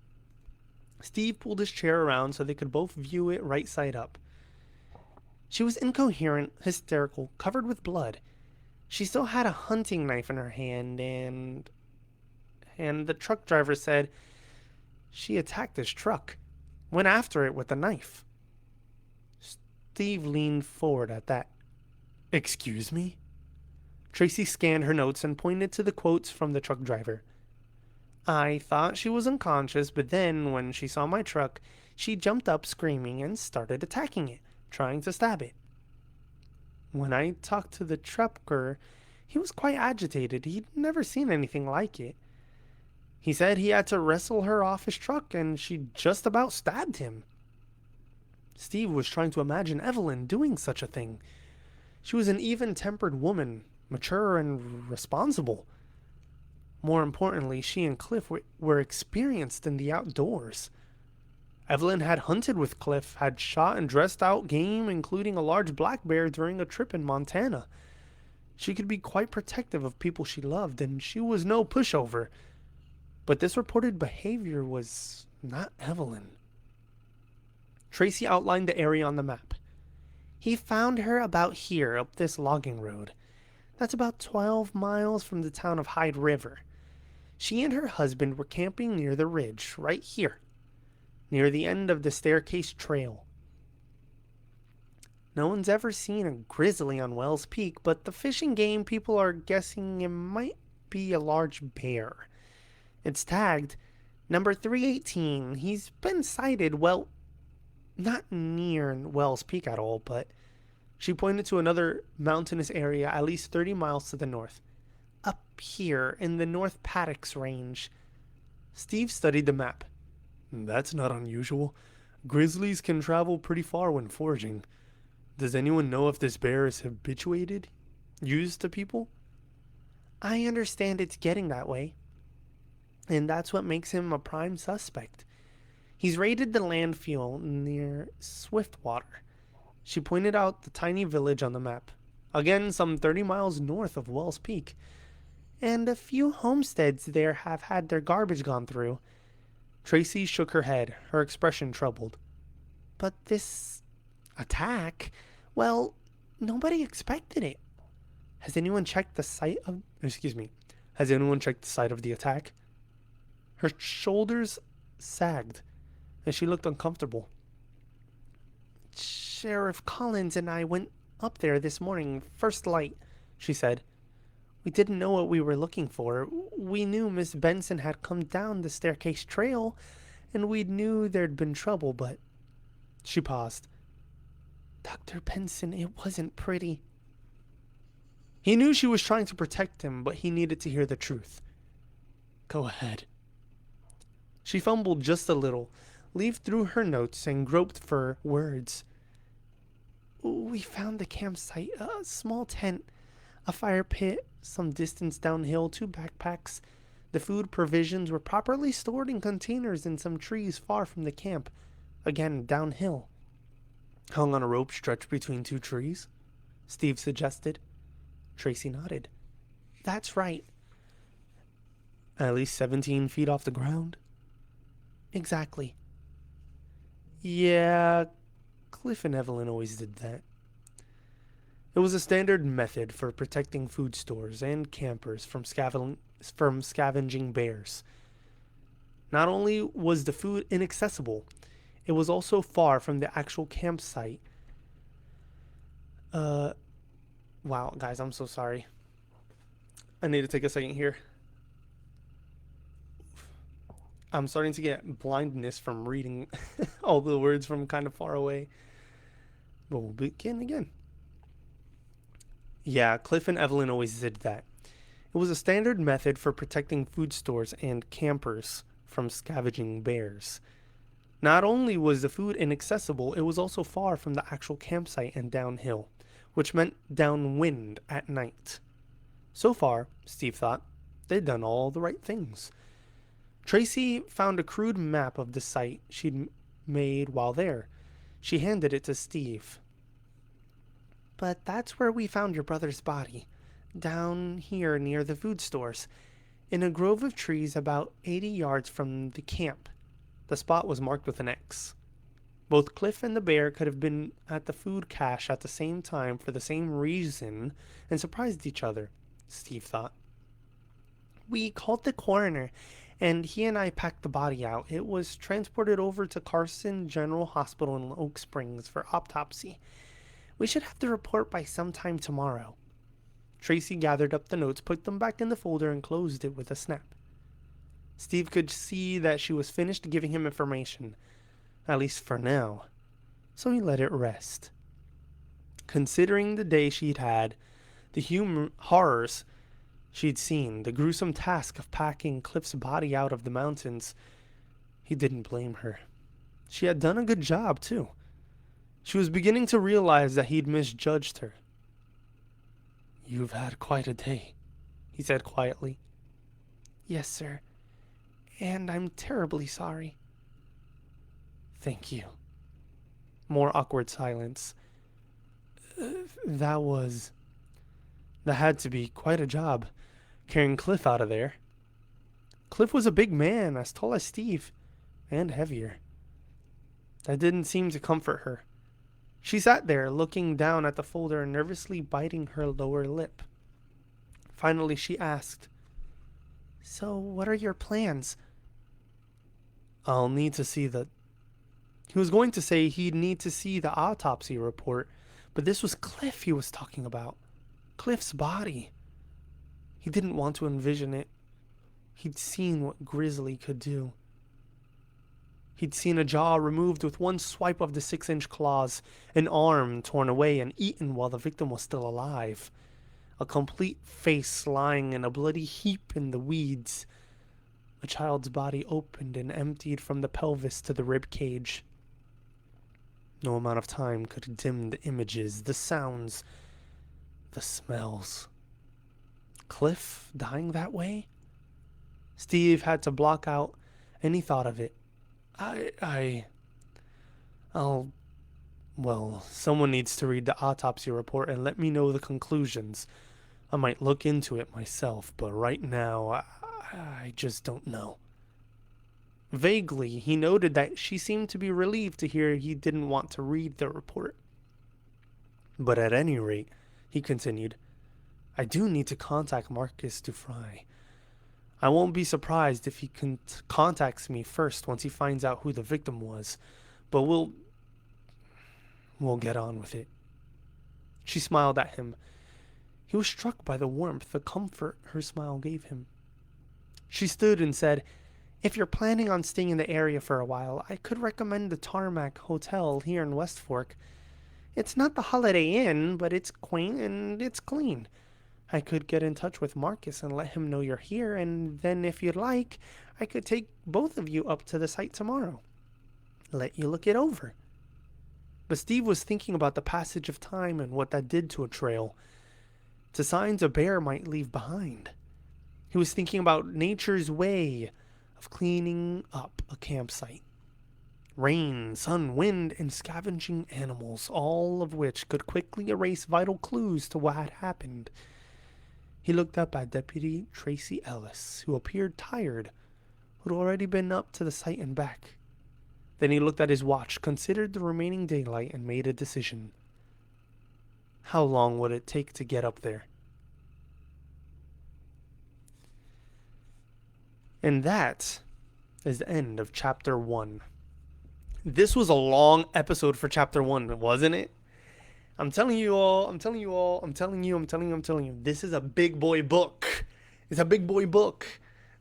Steve pulled his chair around so they could both view it right side up. She was incoherent, hysterical, covered with blood. She still had a hunting knife in her hand, and the truck driver said she attacked his truck, went after it with a knife. Steve leaned forward at that. Excuse me? Tracy scanned her notes and pointed to the quotes from the truck driver. I thought she was unconscious, but then when she saw my truck, she jumped up screaming and started attacking it, trying to stab it. When I talked to the trucker, he was quite agitated. He'd never seen anything like it. He said he had to wrestle her off his truck and she just about stabbed him. Steve was trying to imagine Evelyn doing such a thing. She was an even-tempered woman, mature and responsible. More importantly, she and Cliff were experienced in the outdoors. Evelyn had hunted with Cliff, had shot and dressed out game, including a large black bear during a trip in Montana. She could be quite protective of people she loved, and she was no pushover. But this reported behavior was not Evelyn. Tracy outlined the area on the map. He found her about here, up this logging road. That's about 12 miles from the town of Hyde River. She and her husband were camping near the ridge, right here, near the end of the staircase trail. No one's ever seen a grizzly on Wells Peak, but the fishing game people are guessing it might be a large bear. It's tagged number 318. He's been sighted, well, not near Wells Peak at all, but she pointed to another mountainous area at least 30 miles to the north. Up here in the North Paddocks Range. Steve studied the map. That's not unusual. Grizzlies can travel pretty far when foraging. Does anyone know if this bear is habituated? Used to people? I understand it's getting that way. And that's what makes him a prime suspect. He's raided the landfill near Swiftwater. She pointed out the tiny village on the map. Again, some 30 miles north of Wells Peak. And a few homesteads there have had their garbage gone through. Tracy shook her head, her expression troubled. But this attack, well, nobody expected it. Has anyone checked the site of Has anyone checked the site of the attack? Her shoulders sagged, and she looked uncomfortable. Sheriff Collins and I went up there this morning, first light, she said. We didn't know what we were looking for. We knew Miss Benson had come down the staircase trail, and we knew there'd been trouble, but... She paused. Dr. Benson, it wasn't pretty. He knew she was trying to protect him, but he needed to hear the truth. Go ahead. She fumbled just a little, leafed through her notes, and groped for words. We found the campsite, a small tent, a fire pit, some distance downhill, 2 backpacks. The food provisions were properly stored in containers in some trees far from the camp, again downhill. Hung on a rope stretched between 2 trees? Steve suggested. Tracy nodded. That's right. At least 17 feet off the ground? Exactly. Yeah, Cliff and Evelyn always did that. It was a standard method for protecting food stores and campers from scavenging bears. Not only was the food inaccessible, it was also far from the actual campsite. Wow, guys, I'm so sorry. I need to take a second here. I'm starting to get blindness from reading all the words from kind of far away. But we'll begin again. Yeah, Cliff and Evelyn always did that. It was a standard method for protecting food stores and campers from scavenging bears. Not only was the food inaccessible, it was also far from the actual campsite and downhill, which meant downwind at night. So far, Steve thought, they'd done all the right things. Tracy found a crude map of the site she'd made while there. She handed it to Steve. But that's where we found your brother's body, down here near the food stores, in a grove of trees about 80 yards from the camp. The spot was marked with an X. Both Cliff and the bear could have been at the food cache at the same time for the same reason and surprised each other, Steve thought. We called the coroner, and he and I packed the body out. It was transported over to Carson General Hospital in Oak Springs for autopsy. We should have the report by sometime tomorrow. Tracy gathered up the notes, put them back in the folder, and closed it with a snap. Steve could see that she was finished giving him information, at least for now, so he let it rest. Considering the day she'd had, the horrors she'd seen, the gruesome task of packing Cliff's body out of the mountains, he didn't blame her. She had done a good job, too. She was beginning to realize that he'd misjudged her. You've had quite a day, he said quietly. Yes, sir. And I'm terribly sorry. Thank you. More awkward silence. That was. That had to be quite a job, carrying Cliff out of there. Cliff was a big man, as tall as Steve, and heavier. That didn't seem to comfort her. She sat there, looking down at the folder and nervously biting her lower lip. Finally, she asked, So, what are your plans? I'll need to see the. He was going to say he'd need to see the autopsy report, but this was Cliff he was talking about. Cliff's body. He didn't want to envision it. He'd seen what Grizzly could do. He'd seen a jaw removed with one swipe of the 6-inch claws, an arm torn away and eaten while the victim was still alive, a complete face lying in a bloody heap in the weeds. A child's body opened and emptied from the pelvis to the rib cage. No amount of time could dim the images, the sounds, the smells. Cliff dying that way? Steve had to block out any thought of it. I'll. Well, someone needs to read the autopsy report and let me know the conclusions. I might look into it myself, but right now, I just don't know. Vaguely, he noted that she seemed to be relieved to hear he didn't want to read the report. But at any rate, he continued, I do need to contact Marcus Dufresne. I won't be surprised if he contacts me first once he finds out who the victim was, but we'll get on with it. She smiled at him. He was struck by the warmth, the comfort her smile gave him. She stood and said, If you're planning on staying in the area for a while, I could recommend the Tarmac Hotel here in West Fork. It's not the Holiday Inn, but it's quaint and it's clean. I could get in touch with Marcus and let him know you're here, and then if you'd like, I could take both of you up to the site tomorrow. Let you look it over. But Steve was thinking about the passage of time and what that did to a trail, to signs a bear might leave behind. He was thinking about nature's way of cleaning up a campsite. Rain, sun, wind, and scavenging animals, all of which could quickly erase vital clues to what had happened. He looked up at Deputy Tracy Ellis, who appeared tired, who'd already been up to the site and back. Then he looked at his watch, considered the remaining daylight, and made a decision. How long would it take to get up there? And that is the end of Chapter 1. This was a long episode for Chapter 1, wasn't it? I'm telling you all, I'm telling you. This is a big boy book. It's a big boy book.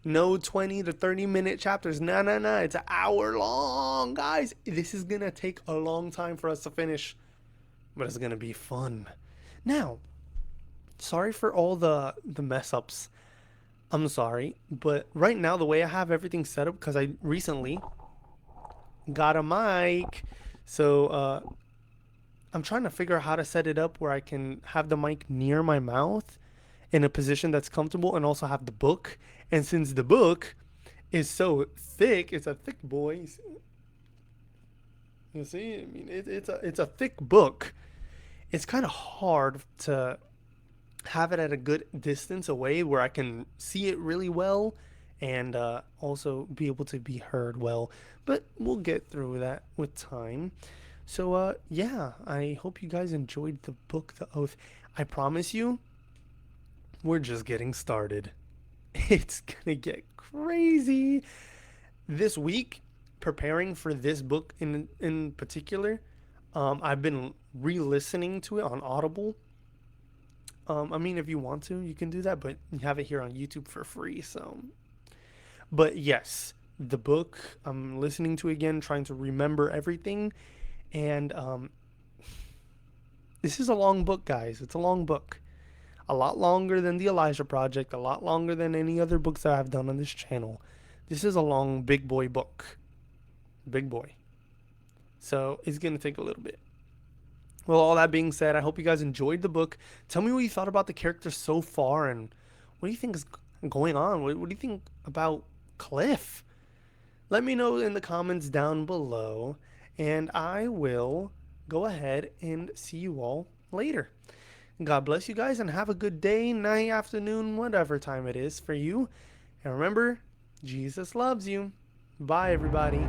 No 20 to 30 minute chapters. No. It's an hour long, guys. This is going to take a long time for us to finish, but it's going to be fun. Now, sorry for all the mess ups. I'm sorry, but right now the way I have everything set up, because I recently got a mic, so I'm trying to figure out how to set it up where I can have the mic near my mouth in a position that's comfortable and also have the book. And since the book is so thick, it's a thick boy. You see, I mean, it's a thick book. It's kind of hard to have it at a good distance away where I can see it really well and also be able to be heard well. But we'll get through that with time. So, yeah, I hope you guys enjoyed the book, The Oath. I promise you, we're just getting started. It's gonna get crazy. This week, preparing for this book in particular, I've been re-listening to it on Audible. I mean, if you want to, you can do that, but you have it here on YouTube for free, so. But yes, the book, I'm listening to again, trying to remember everything. And this is a long book, guys. It's a long book. A lot longer than the Elijah Project, a lot longer than any other books that I've done on this channel. This is a long, big boy book. Big boy. So it's going to take a little bit. Well, all that being said, I hope you guys enjoyed the book. Tell me what you thought about the characters so far, and what do you think is going on? What do you think about Cliff? Let me know in the comments down below, and I will go ahead and see you all later. God bless you guys, and have a good day, night, afternoon, whatever time it is for you. And remember, Jesus loves you. Bye, everybody.